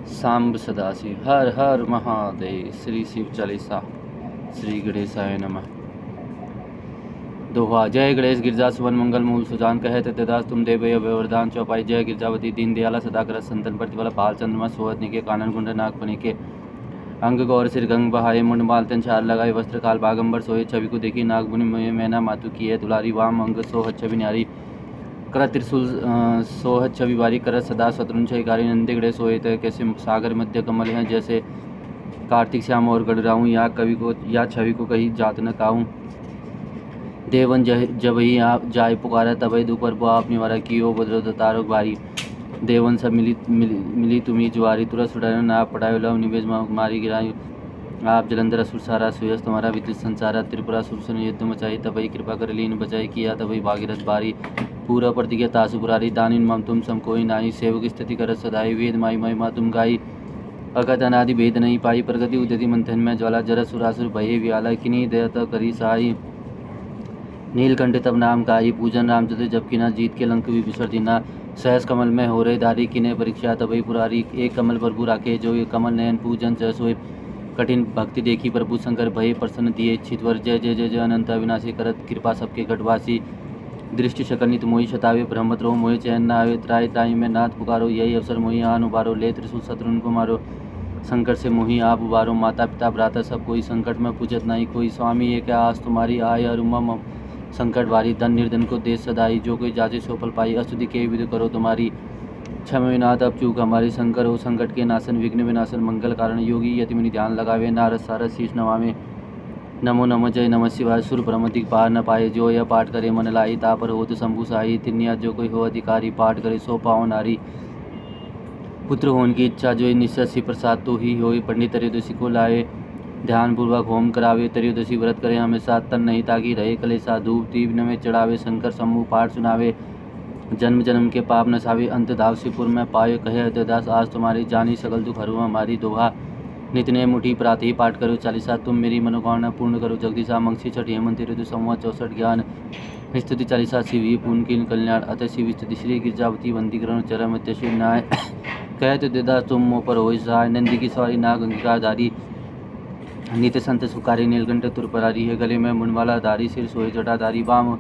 सांब सदाशिव हर हर महादेव। श्री शिव चालीसा। श्री गणेशाय नमः। दोहा। जय गणेश गिरजा सुवन मंगल मूल सुजान कहे तदास तुम देव वरदान चौपाई। जय गिरजावती दीन दयाला सदाकर संतन प्रतिफल भाल चंद्रमा सोहत निके कानन गुंड नाग फनी के अंग गौर सिर गंग बहाए मुंड मालतन चार लगाए वस्त्र काल बागंबर सोए छवि को देखी नाग मुनि मोहे मैना मातु की है दुलारी वाम अंग सोहत छवि न्यारी कर त्रिशूल सोहत छवि बारी कर सदा शत्रुन छयकारी नंदे गड़े सोए तय कैसे सागर मध्य कमल हैं जैसे कार्तिक श्याम और गढ़राऊँ या कवि को या छवि को कहीं जात न काऊँ। देवन जब ही आप जाय पुकारा तबई दोपहर बुआ अपनी वारा की ओ बद्र तारक बारी। देवन सब मिली तुम्ही जुआरी तुरस उड़ायो ना पढ़ायो लव निवेश मारी गिरायो आप जलंधर असुर सारा सुयस तुम्हारा विद्युत संसारा त्रिपुरा सुरसन युद्ध मचाई तबई कृपा कर लीन बचाई किया तबई भागीरथ बारी। पूरा प्रतिज्ञा तासु पुरारी दानिन मम तुम सम कोई नाई सेवक स्थिति करत सदाई वेद माई महिमा तुम गाई अगत अनादि भेद नहीं पाई प्रगति उदति मंथन में ज्वाला जरत सुरासुर भये व्याला किन्हीं दयत करी साई। नीलकंठ तब नाम गाई पूजन राम चतुर जबकि ना जीत के लंक भी बिसर दीना सहस कमल में हो रहे धारी किने परीक्षा तबई पुरारी। एक कमल प्रभु राखे जो ये कमल नयन पूजन जय सोए कठिन भक्ति देखी प्रभु शंकर भय प्रसन्न दिए इच्छित वर जय जय जय जय अनंत अविनाशी करत कृपा सबके घटवासी। दृष्टि शकनित मोहि शतावे ब्रह्मत रो मोहि चैन न आवे त्राय त्राय में नाथ पुकारो यही अवसर मोहि आन उबारो ले त्रिशूल शत्रुन को मारो संकट से मोहि आप उबारो माता पिता भ्राता सब कोई संकट में पूजत नहीं कोई स्वामी ये क्या आस तुम्हारी आय अरुमा संकट वारी धन निर्धन को देश सदाई जो कोई जाचे सो फल पाई अस्तुति के विध करो तुम्हारी क्षमनाथ अब चूक हमारी शंकर हो संकट के नाशन विघ्न विनाशन मंगल कारण योगी यतिमुनि ध्यान लगावे नारद सारद शीश नवामे नमो नमः जय नमः शिवाय सुर ब्रह्म दिख पार न पाए जो यह पाठ करे मन लाई तापर हो तो शंभु साई तिन्या जो कोई हो अधिकारी पाठ करे सो पाओ नारी पुत्र होने की इच्छा जो निश्चय से प्रसाद तो ही हो पंडित त्रयोदशी को लाए ध्यान पूर्वक होम करावे त्रयोदशी व्रत करे हमेशा तन नहीं ताकि रहे कलेसा धूप दीप में चढ़ावे शंकर समूह पाठ सुनावे जन्म जन्म के पाप नसावे अंत धावसीपुर में पाए कहे अत्यदास आज तुम्हारी जानी सकल दुख हरू हमारी दोहा। नित्य मुठी प्रातः पाठ करो चालीसा तुम मेरी मनोकामना पूर्ण करो जगदीशा मंगसी छठ हेमंत ऋतु संवत 64 ज्ञान स्तुति चालीसा शिवी पूर्ण की कल्याण अतः शिव स्तुति श्री गिरजावती वंदी करण चरम शिव नाय कहते देदास तुम मोह पर हो सहाय नंदी की सवारी नाग अंगिकाधारी नित्य संत सुकारी नीलकंठ तुरपरारी है गले में मुंडवाला धारी सिर सोए जटाधारी वाम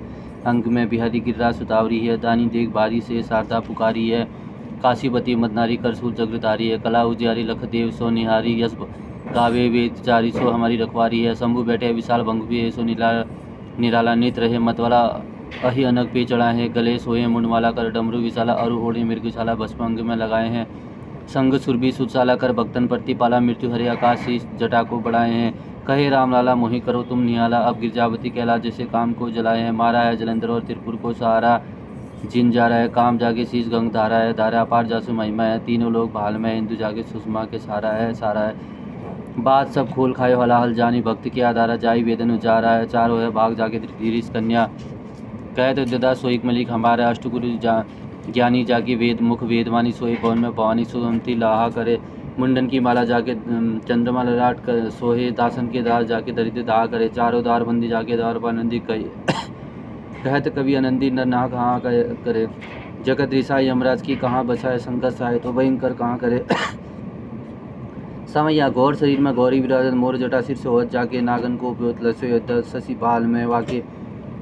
अंग में बिहारी गिरिराज सुतावरी है दानी देख भारी से शारदा पुकारी है काशीपति मदनारी करसूल जगृतारी है कला उजियारी लखदेव सो निहारी यश गावे वेद चारी सो हमारी रखवारी है शंभु बैठे विशाल भंगवी है सो निराला नेत्र है मतवाला अहि अनग पे चढ़ा है गले सोए मुंडवाला कर डमरू विशाला अरु ओढ़े मृगशाला भस्म अंग में लगाए हैं संग सुरभि सुशाला कर भक्तन प्रतिपाला मृत्यु हरे आकाश जटा को बढ़ाए हैं कहे राम लाला मोहि करो तुम निहाला अब गिरजावती कहला जैसे काम को जलाए हैं मारा है जलंधर और त्रिपुर को सहारा जिन जा रहा है काम जाके शीश गंग धारा है धारा पार जासु महिमा है तीनों लोग भाल में हिंदू जाके सुषमा के सारा है बात सब खोल खाए हलाहल जानी भक्त की आधारा जाई वेदन जा रहा है चारों है भाग जाके धीरीस कन्या कहे तो ददा सोईक मलिक हमारा अष्टगुरु ज्ञानी जाके वेद मुख वेदवानी सोए पवन में भवानी सुगमती लाहा करे मुंडन की माला जाके चंद्रमा ललाट कर सोहे दासन के दार जाके दरिद्र दाह करे चारों द्वार बंदी जाके द्वार पर नंदी कहत कवि आनंदी न ना कहाँ करे जगत ऋषा यमराज की कहाँ बचाए शंकर साय तो भयंकर कहाँ करे समय या गौर शरीर में गौरी विराजत मोर जटा सिर से होत जाके नागन को उपयोत शशि बाल में वाके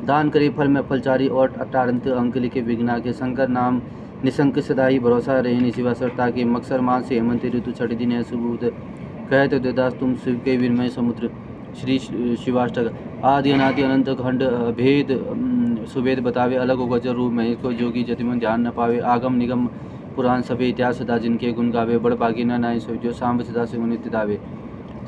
दान करे फल में फलचारी और अटारंत अंक लिखे विघ्ना के शंकर नाम निशंक सदाई भरोसा रहे शिवा सरता के मक्सर मास से हेमंत ऋतु छठ दिन है सुबूत कहते देदास तुम शिव के विनमय समुद्र श्री शिवाष्टक आदि अनादि अनंत खंड भेद सुवेद बतावे अलग गोचर रूप में इसको जोगी जतिमन ध्यान न पावे आगम निगम पुराण सभे इतिहास सदा जिनके गुण गावे बड़ बागी न नाई सो जो सांब सदा से नित्य दावे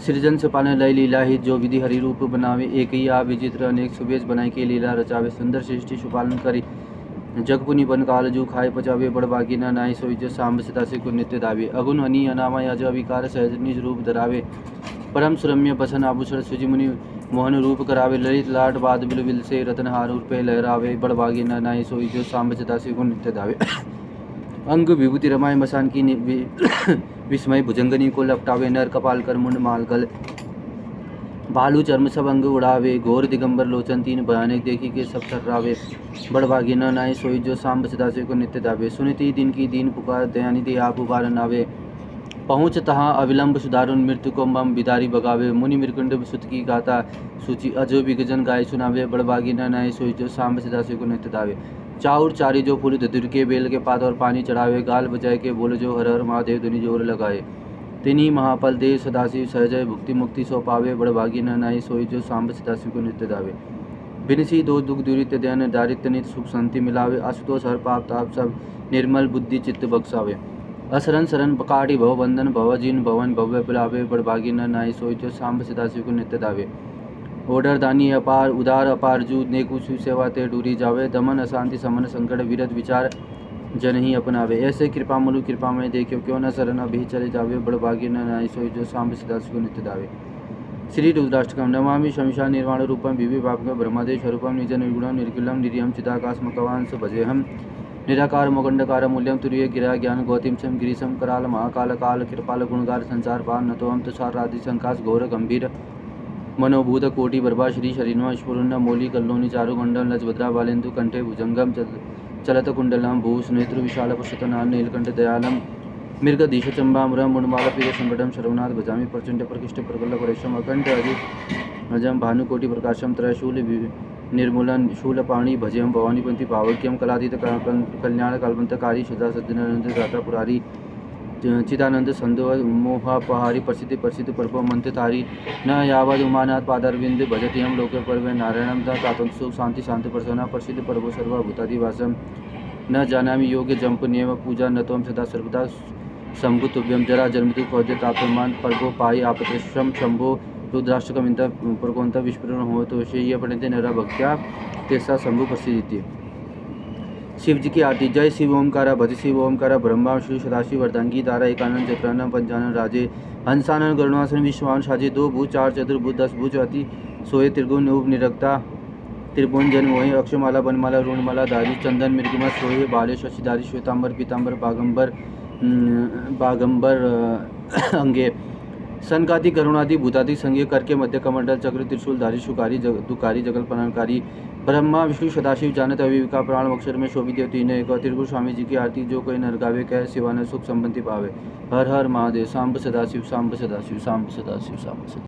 सृजन से पालन लय लीला हित जो विधि हरि रूप बनावे एक ही आ विचित्र अनेक सुवेश बनाई के लीला रचावे सुंदर सृष्टि सुपालन करी जगपुनि बन काल जो खाए पचावे बड़ बागी न नाई सो जो सांब सदा से को नित्य दावे अगुण अनी अनामा या जो अविकार सहज निज रूप धरावे परम सुरम्य बसन आभूषण सुजि मुनि मोहन रूप करावे ललित लाट बाद बिल से रतनहार रूपे लहरावे बड़ बागी न नाई सोई जो सांब सदा से को नित्य दावे अंग विभूति रमाय मसान की विस्मय भुजंगनी को लपटावे नर कपाल कर मुंड मालगल भालू चर्म सब अंग उड़ावे घोर दिगंबर लोचन तीन भयानक देखी के सब थर्रावे बड़ भागी न नाई सोई जो सांब सदा से को नित्य दावे सुनती दिन की दीन पुकार दयानिधि आप उबारन आवे पहुँच तहाँ अविलंब सुधारुन मृत्यु को मम बिदारी बगावे। मुनि मृकुंड सुत की गाथा सूची अजो विगजन गाय सुनावे। बड़बागी न नाय सोई जो सांब सदाशिव को नित्य दावे। चाउर चारी जो फूल धतुर के बेल के पात और पानी चढ़ावे। गाल बजाए के बोल जो हर हर महादेव धुनि जोर लगाए। तिनी महाफल दे सदाशिव सहजय भुक्ति मुक्ति सो पावे। बड़भागी न नाई सोई जो सांब सदाशिव को नित्य दावे। बिनसी दो दुख दुरित ध्यान दारिद्र नित सुख शांति मिलावे। आशुतोष हर पाप ताप सब निर्मल बुद्धि चित्त बख्शावे। असरन सरन पकाटी भव बंधन भव जिन भवन भव्य बुलावे। बड़भागी न नाई सोई जो सांब सदाशिव को नित्य दावे। ओडर दानी अपार उदार अपार जू नेकु शिव सेवा ते डूरी जावे। दमन अशांति समन संकट विरत विचार जन ही अपनावे। ऐसे कृपा मुलु कृपा में देखियो क्यों न शरण अभी चले जावे। बड़भागी न नाई सोई जो सांब सदाशिव को नित्य दावे। श्री रुद्राष्टकम। नमामि शमिशा निर्वाण रूपम विभि पापकम ब्रह्मदेव स्वरूपम निज निर्गुणम निर्कुलम निर्यम चिदाकाशमकवांस भजेहम। निराकार मोगंडकार मूल्यम तुरीय गिरा ज्ञान गौतिम सम गिरीशम कराल महाकाल काल कृपाल गुणगार संसार पार नतोम तुषार राधि संकाश घोर गंभीर मनोभूत कोटि बर्भा श्री शरीनो स्फुरन्न मौली कल्लोनि चारु गंडम लजभद्रा बालेन्दु कंठे भुजंगम चलत कुंडलम भूष नेत्र विशाल पुष्पतनान नीलकंठ दयालम मृगधीश चंबामरम मुंडमाल पीर संकटम सर्वनाथ भजामि प्रचंड प्रकृष्ट प्रबल परेशम अकंठ अजम भानुकोटि प्रकाशम त्रयशूल निर्मूलन शूलपाणी भजेम भवानीपंथी भावक्यम कलातीत कल्याण कालबंतकारी सदा सज्जनानंद दाता पुरारी चिदानंद संदो मोहापहारी प्रसिद्धि प्रसिद्ध पर्व मंत्रधारी न यावद उमानाथ पादारविंद भजति हम लोके पर्व नारायणम तातम सुख शांति शांति प्रसन्ना प्रसिद्ध पर्व सर्वभूतादिवासम न जानामि योग्य जंप नियम पूजा न तोम सदा सर्वदा शंभु तुभ्यम जरा जन्मतु खौद्य तापमान पर्वो पाई आपत्रश्रम शंभो रुद्राष्टकम इंत प्रकोंत विस्फुरण हो तो ये पढ़ते नरा भक्त्या तेसा शंभु प्रसिद्धि। शिव जी की आरती। जय शिव ओमकारा भज शिव ओमकारा ब्रह्मा श्री सदाशिव वर्धांगी तारा एकानंद चक्रानंद पंचानन राजे हंसानन गरुणासन विश्वान साजे। दो भूज चार चतुर्भुज 10 भुज अति सोए त्रिगुण उप निरक्ता त्रिभुवन जन मोहे अक्षमाला बनमाला ऋणमाला धारी चंदन मृगिमा सोहे बाले शशिधारी श्वेतांबर पीतांबर बागंबर अंगे सनकादि करुणादि भूतादि संज्ञ करके मध्य कमंडल चक्र त्रिशूलधारी शुकारी दुकारी जगल पनानकारी ब्रह्मा विष्णु सदाशिव जानत अविविका प्राण अक्षर में शोभित तीन एक। त्रिगुरु स्वामी जी की आरती। जो कोई नर गावे कह सिवान सुख संपत्ति पावे। हर हर महादेव। सांब सदाशिव सांब सदाशिव सांब सदाशिव सांब सदाशिव।